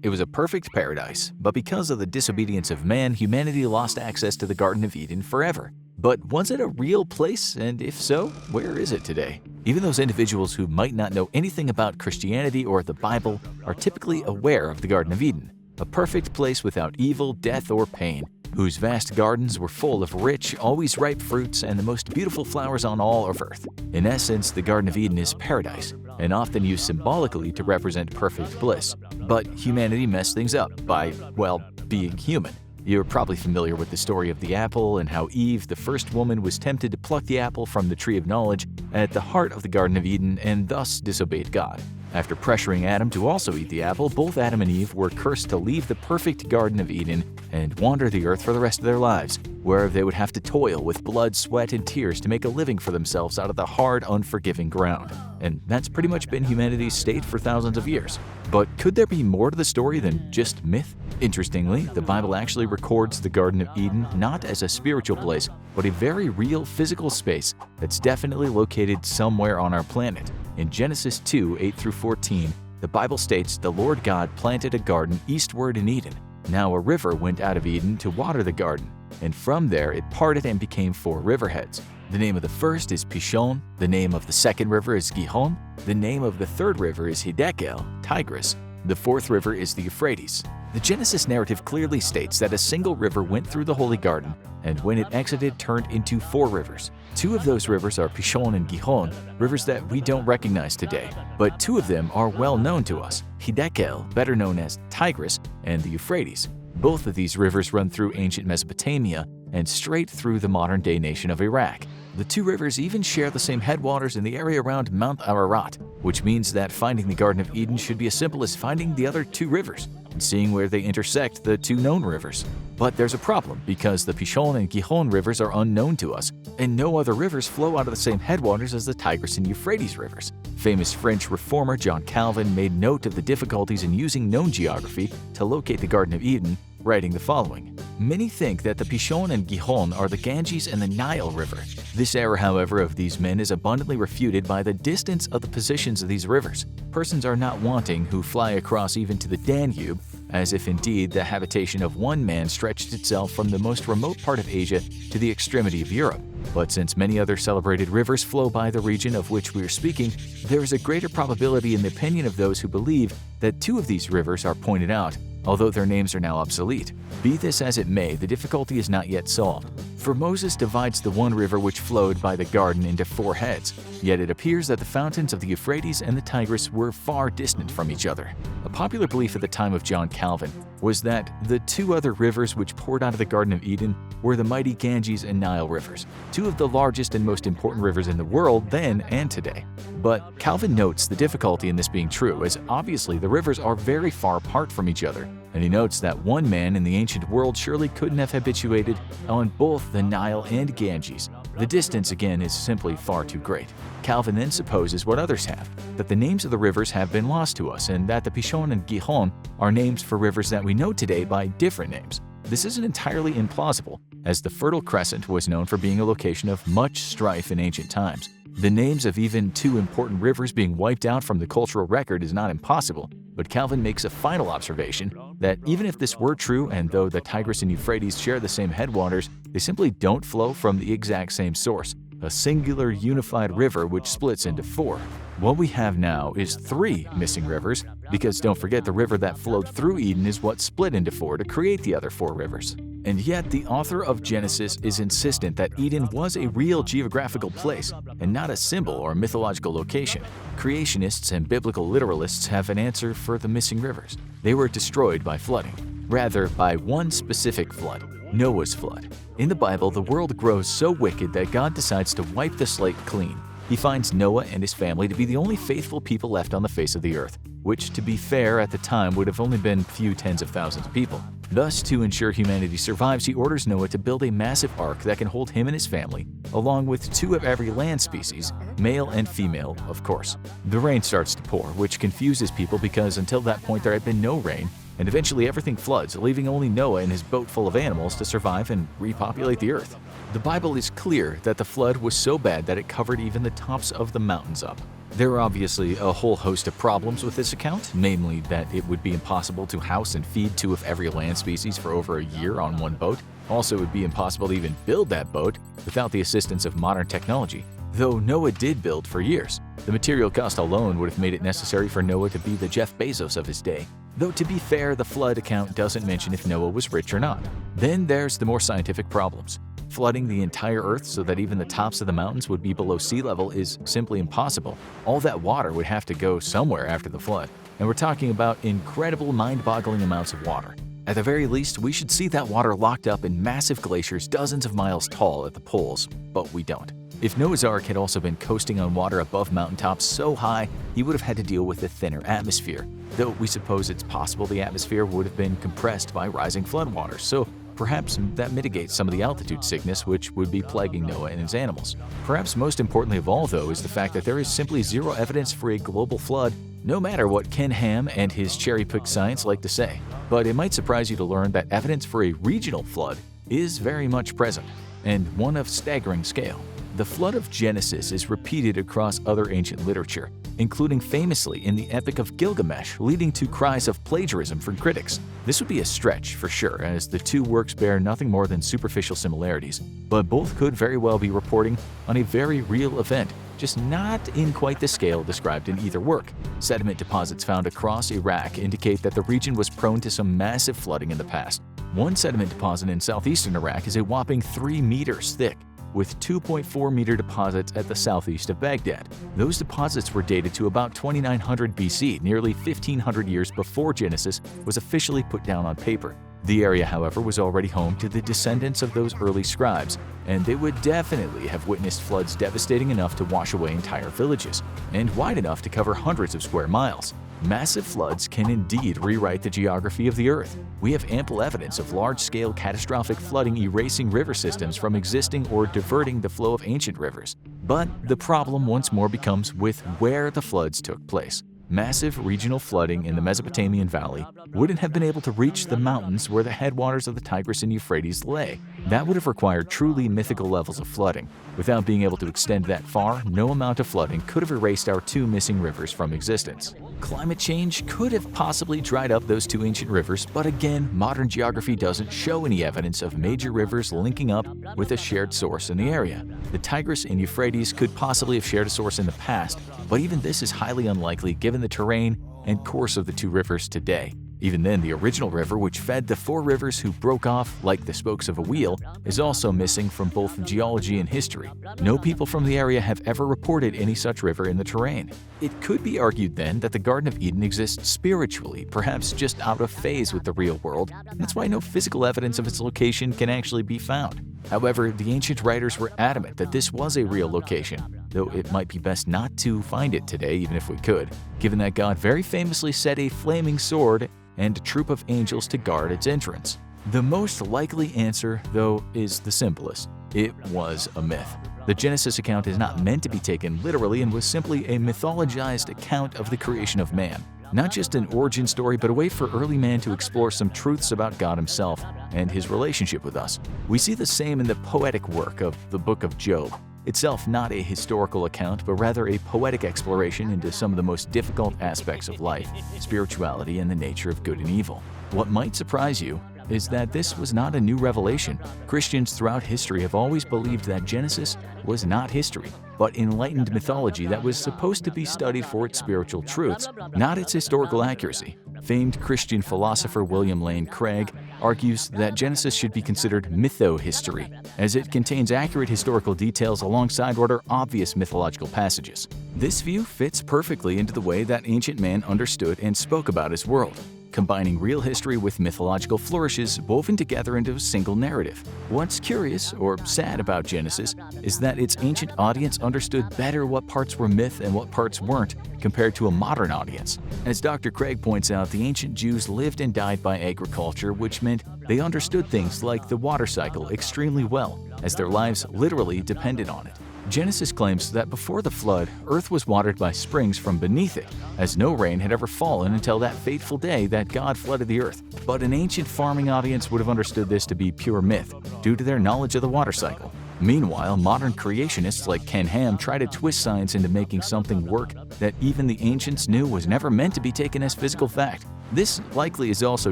It was a perfect paradise, but because of the disobedience of man, humanity lost access to the Garden of Eden forever. But was it a real place, and if so, where is it today? Even those individuals who might not know anything about Christianity or the Bible are typically aware of the Garden of Eden, a perfect place without evil, death, or pain, whose vast gardens were full of rich, always ripe fruits and the most beautiful flowers on all of earth. In essence, the Garden of Eden is paradise, and often used symbolically to represent perfect bliss. But humanity messed things up by, well, being human. You're probably familiar with the story of the apple and how Eve, the first woman, was tempted to pluck the apple from the tree of knowledge at the heart of the Garden of Eden and thus disobeyed God. After pressuring Adam to also eat the apple, both Adam and Eve were cursed to leave the perfect Garden of Eden and wander the earth for the rest of their lives, where they would have to toil with blood, sweat, and tears to make a living for themselves out of the hard, unforgiving ground. And that's pretty much been humanity's state for thousands of years. But could there be more to the story than just myth? Interestingly, the Bible actually records the Garden of Eden not as a spiritual place, but a very real physical space that's definitely located somewhere on our planet. In Genesis 2:8-14, the Bible states the Lord God planted a garden eastward in Eden. Now a river went out of Eden to water the garden, and from there it parted and became 4 riverheads. The name of the first is Pishon, the name of the second river is Gihon, the name of the third river is Hiddekel, Tigris, the fourth river is the Euphrates. The Genesis narrative clearly states that a single river went through the Holy Garden, and when it exited turned into 4 rivers. 2 of those rivers are Pishon and Gihon, rivers that we don't recognize today, but 2 of them are well known to us, Hiddekel, better known as Tigris, and the Euphrates. Both of these rivers run through ancient Mesopotamia and straight through the modern-day nation of Iraq. The 2 rivers even share the same headwaters in the area around Mount Ararat, which means that finding the Garden of Eden should be as simple as finding the other 2 rivers and seeing where they intersect the 2 known rivers. But there's a problem because the Pishon and Gihon rivers are unknown to us, and no other rivers flow out of the same headwaters as the Tigris and Euphrates rivers. Famous French reformer John Calvin made note of the difficulties in using known geography to locate the Garden of Eden, writing the following: "Many think that the Pishon and Gihon are the Ganges and the Nile River. This error, however, of these men is abundantly refuted by the distance of the positions of these rivers. Persons are not wanting who fly across even to the Danube, as if indeed the habitation of one man stretched itself from the most remote part of Asia to the extremity of Europe. But since many other celebrated rivers flow by the region of which we are speaking, there is a greater probability in the opinion of those who believe that 2 of these rivers are pointed out, although their names are now obsolete. Be this as it may, the difficulty is not yet solved. For Moses divides the one river which flowed by the garden into 4 heads, yet it appears that the fountains of the Euphrates and the Tigris were far distant from each other. A popular belief at the time of John Calvin was that the 2 other rivers which poured out of the Garden of Eden were the mighty Ganges and Nile rivers, 2 of the largest and most important rivers in the world then and today. But Calvin notes the difficulty in this being true, as obviously the rivers are very far apart from each other, and he notes that one man in the ancient world surely couldn't have habituated on both the Nile and Ganges. The distance, again, is simply far too great. Calvin then supposes what others have, that the names of the rivers have been lost to us, and that the Pishon and Gihon are names for rivers that we know today by different names. This isn't entirely implausible, as the Fertile Crescent was known for being a location of much strife in ancient times. The names of even 2 important rivers being wiped out from the cultural record is not impossible, but Calvin makes a final observation that even if this were true, and though the Tigris and Euphrates share the same headwaters, they simply don't flow from the exact same source, a singular unified river which splits into 4. What we have now is 3 missing rivers, because don't forget the river that flowed through Eden is what split into 4 to create the other 4 rivers. And yet the author of Genesis is insistent that Eden was a real geographical place and not a symbol or mythological location. Creationists and biblical literalists have an answer for the missing rivers. They were destroyed by flooding, rather by one specific flood, Noah's flood. In the Bible, the world grows so wicked that God decides to wipe the slate clean. He finds Noah and his family to be the only faithful people left on the face of the earth, which, to be fair, at the time would have only been a few tens of thousands of people. Thus, to ensure humanity survives, he orders Noah to build a massive ark that can hold him and his family, along with 2 of every land species, male and female, of course. The rain starts to pour, which confuses people because until that point there had been no rain, and eventually everything floods, leaving only Noah and his boat full of animals to survive and repopulate the earth. The Bible is clear that the flood was so bad that it covered even the tops of the mountains up. There are obviously a whole host of problems with this account, namely that it would be impossible to house and feed two of every land species for over a year on one boat. Also, it would be impossible to even build that boat without the assistance of modern technology, though Noah did build for years. The material cost alone would have made it necessary for Noah to be the Jeff Bezos of his day. Though to be fair, the flood account doesn't mention if Noah was rich or not. Then there's the more scientific problems. Flooding the entire Earth so that even the tops of the mountains would be below sea level is simply impossible. All that water would have to go somewhere after the flood, and we're talking about incredible, mind-boggling amounts of water. At the very least, we should see that water locked up in massive glaciers dozens of miles tall at the poles, but we don't. If Noah's Ark had also been coasting on water above mountaintops so high, he would have had to deal with a thinner atmosphere, though we suppose it's possible the atmosphere would have been compressed by rising floodwaters, so perhaps that mitigates some of the altitude sickness which would be plaguing Noah and his animals. Perhaps most importantly of all, though, is the fact that there is simply zero evidence for a global flood, no matter what Ken Ham and his cherry-picked science like to say. But it might surprise you to learn that evidence for a regional flood is very much present, and one of staggering scale. The flood of Genesis is repeated across other ancient literature, including famously in the Epic of Gilgamesh, leading to cries of plagiarism from critics. This would be a stretch for sure, as the two works bear nothing more than superficial similarities, but both could very well be reporting on a very real event, just not in quite the scale described in either work. Sediment deposits found across Iraq indicate that the region was prone to some massive flooding in the past. One sediment deposit in southeastern Iraq is a whopping 3 meters thick, with 2.4-meter deposits at the southeast of Baghdad. Those deposits were dated to about 2900 BC, nearly 1500 years before Genesis was officially put down on paper. The area, however, was already home to the descendants of those early scribes, and they would definitely have witnessed floods devastating enough to wash away entire villages, and wide enough to cover hundreds of square miles. Massive floods can indeed rewrite the geography of the Earth. We have ample evidence of large-scale catastrophic flooding erasing river systems from existing or diverting the flow of ancient rivers. But the problem once more becomes with where the floods took place. Massive regional flooding in the Mesopotamian Valley wouldn't have been able to reach the mountains where the headwaters of the Tigris and Euphrates lay. That would have required truly mythical levels of flooding. Without being able to extend that far, no amount of flooding could have erased our two missing rivers from existence. Climate change could have possibly dried up those two ancient rivers, but again, modern geography doesn't show any evidence of major rivers linking up with a shared source in the area. The Tigris and Euphrates could possibly have shared a source in the past, but even this is highly unlikely given the terrain and course of the two rivers today. Even then, the original river, which fed the four rivers who broke off like the spokes of a wheel, is also missing from both geology and history. No people from the area have ever reported any such river in the terrain. It could be argued then that the Garden of Eden exists spiritually, perhaps just out of phase with the real world. That's why no physical evidence of its location can actually be found. However, the ancient writers were adamant that this was a real location, though it might be best not to find it today even if we could, given that God very famously set a flaming sword and a troop of angels to guard its entrance. The most likely answer, though, is the simplest. It was a myth. The Genesis account is not meant to be taken literally and was simply a mythologized account of the creation of man. Not just an origin story, but a way for early man to explore some truths about God himself and his relationship with us. We see the same in the poetic work of the Book of Job. Itself not a historical account, but rather a poetic exploration into some of the most difficult aspects of life, spirituality, and the nature of good and evil. What might surprise you is that this was not a new revelation. Christians throughout history have always believed that Genesis was not history, but enlightened mythology that was supposed to be studied for its spiritual truths, not its historical accuracy. Famed Christian philosopher William Lane Craig argues that Genesis should be considered mytho-history, as it contains accurate historical details alongside what are obvious mythological passages. This view fits perfectly into the way that ancient man understood and spoke about his world, combining real history with mythological flourishes woven together into a single narrative. What's curious or sad about Genesis is that its ancient audience understood better what parts were myth and what parts weren't compared to a modern audience. As Dr. Craig points out, the ancient Jews lived and died by agriculture, which meant they understood things like the water cycle extremely well, as their lives literally depended on it. Genesis claims that before the flood, Earth was watered by springs from beneath it, as no rain had ever fallen until that fateful day that God flooded the Earth. But an ancient farming audience would have understood this to be pure myth, due to their knowledge of the water cycle. Meanwhile, modern creationists like Ken Ham try to twist science into making something work that even the ancients knew was never meant to be taken as physical fact. This likely is also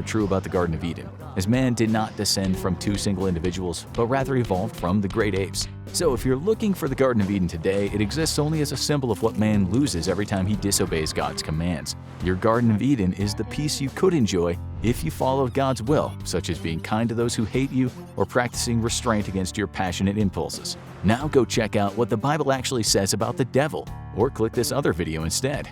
true about the Garden of Eden, as man did not descend from two single individuals, but rather evolved from the great apes. So if you're looking for the Garden of Eden today, it exists only as a symbol of what man loses every time he disobeys God's commands. Your Garden of Eden is the peace you could enjoy if you followed God's will, such as being kind to those who hate you or practicing restraint against your passionate impulses. Now go check out what the Bible actually says about the devil, or click this other video instead.